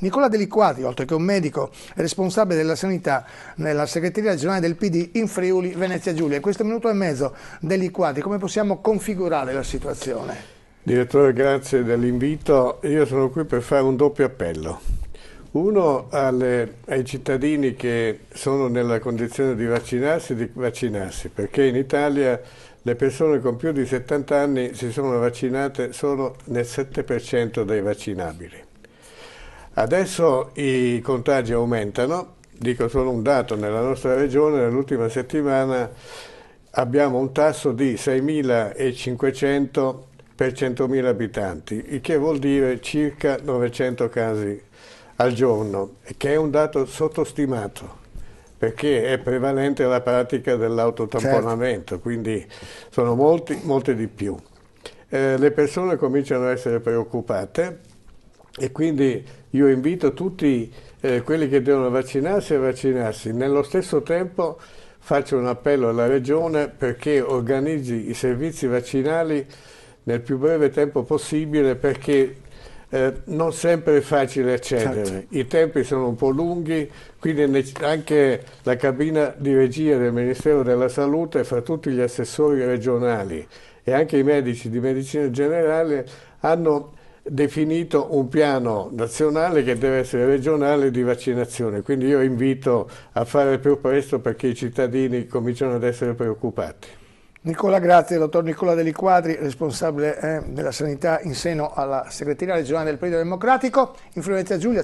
Nicola De Liquati, oltre che un medico, è responsabile della sanità nella segreteria regionale del PD in Friuli Venezia Giulia. In questo minuto e mezzo, De Liquati, come possiamo configurare la situazione? Direttore, grazie dell'invito. Io sono qui per fare un doppio appello. Uno ai cittadini che sono nella condizione di vaccinarsi, perché in Italia le persone con più di 70 anni si sono vaccinate solo nel 7% dei vaccinabili. Adesso i contagi aumentano, dico solo un dato: nella nostra regione nell'ultima settimana abbiamo un tasso di 6.500 per 100.000 abitanti, il che vuol dire circa 900 casi al giorno, che è un dato sottostimato, perché è prevalente la pratica dell'autotamponamento, Certo. quindi sono molte di più. Le persone cominciano a essere preoccupate e quindi io invito tutti quelli che devono vaccinarsi a vaccinarsi. Nello stesso tempo faccio un appello alla Regione perché organizzi i servizi vaccinali nel più breve tempo possibile, perché non sempre è facile accedere, Certo. i tempi sono un po' lunghi, quindi anche la cabina di regia del Ministero della Salute, fra tutti gli assessori regionali e anche i medici di medicina generale, hanno definito un piano nazionale che deve essere regionale di vaccinazione. Quindi io invito a fare più presto perché i cittadini cominciano ad essere preoccupati. Nicola, grazie. Dottor Nicola De Liquati, responsabile della sanità in seno alla segreteria regionale del Partito Democratico in Friuli Venezia Giulia.